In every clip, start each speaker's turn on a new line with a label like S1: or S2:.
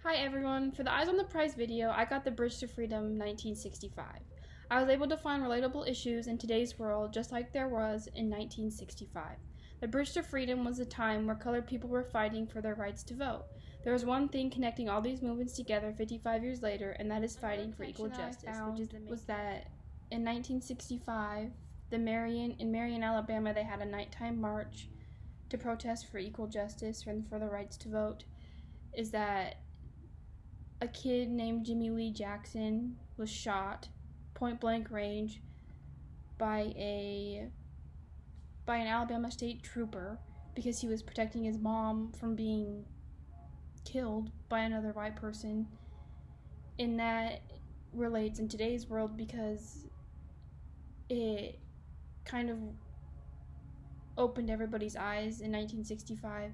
S1: Hi everyone, for the Eyes on the Prize video, I got the Bridge to Freedom 1965. I was able to find relatable issues in today's world just like there was in 1965. The Bridge to Freedom was a time where colored people were fighting for their rights to vote. There was one thing connecting all these movements together 55 years later, and that is fighting for equal justice, was that in 1965, in Marion, Alabama, they had a nighttime march to protest for equal justice and for the rights to vote. Is that a kid named Jimmy Lee Jackson was shot point blank range by an Alabama state trooper because he was protecting his mom from being killed by another white person. And that relates in today's world because it kind of opened everybody's eyes in 1965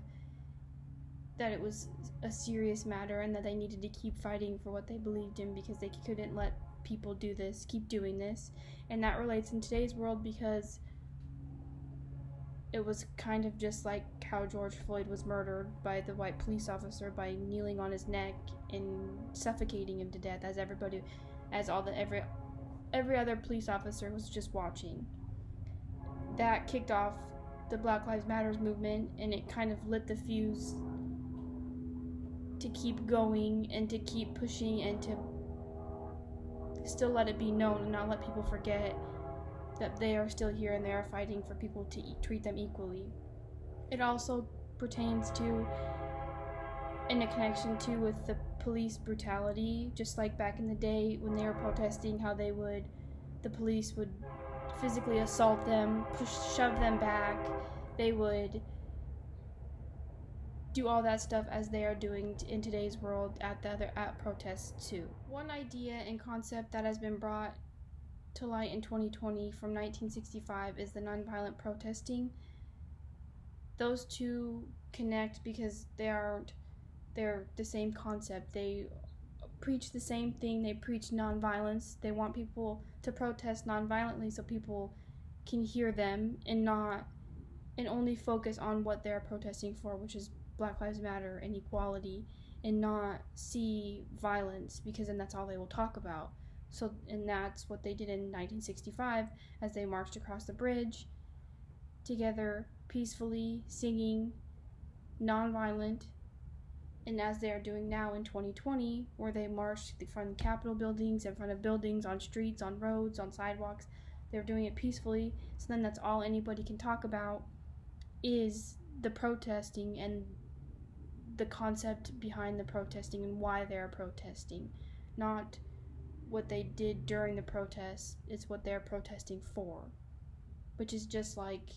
S1: that it was a serious matter and that they needed to keep fighting for what they believed in because they couldn't let people keep doing this. And that relates in today's world because it was kind of just like how George Floyd was murdered by the white police officer by kneeling on his neck and suffocating him to death as every other police officer was just watching. That kicked off the Black Lives Matter movement, and it kind of lit the fuse to keep going and to keep pushing and to still let it be known and not let people forget that they are still here and they are fighting for people to treat them equally. It also pertains to, in a connection to, with the police brutality, just like back in the day when they were protesting, how the police would physically assault them, shove them back, they would do all that stuff as they are doing in today's world at protests too. One idea and concept that has been brought to light in 2020 from 1965 is the nonviolent protesting. Those two connect because they're the same concept. They preach the same thing. They preach nonviolence. They want people to protest nonviolently so people can hear them and only focus on what they're protesting for, which is Black Lives Matter and equality, and not see violence, because then that's all they will talk about. And that's what they did in 1965 as they marched across the bridge together peacefully, singing, nonviolent, and as they are doing now in 2020, where they marched in front of Capitol buildings, in front of buildings, on streets, on roads, on sidewalks. They're doing it peacefully, so then that's all anybody can talk about is the protesting and the concept behind the protesting and why they're protesting, not what they did during the protests. It's what they're protesting for, which is just like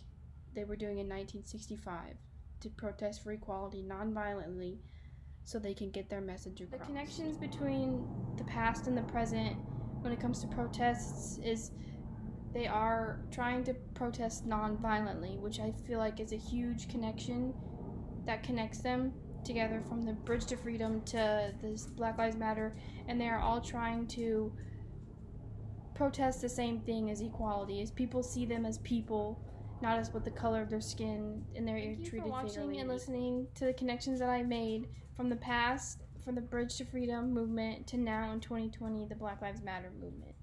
S1: they were doing in 1965 to protest for equality non-violently so they can get their message across. The connections between the past and the present when it comes to protests is they are trying to protest non-violently, which I feel like is a huge connection that connects them together, from the Bridge to Freedom to this Black Lives Matter, and they are all trying to protest the same thing as equality, as people see them as people, not as what the color of their skin, and they're treated fairly. Thank you for watching and listening to the connections that I made from the past, from the Bridge to Freedom movement to now in 2020, the Black Lives Matter movement.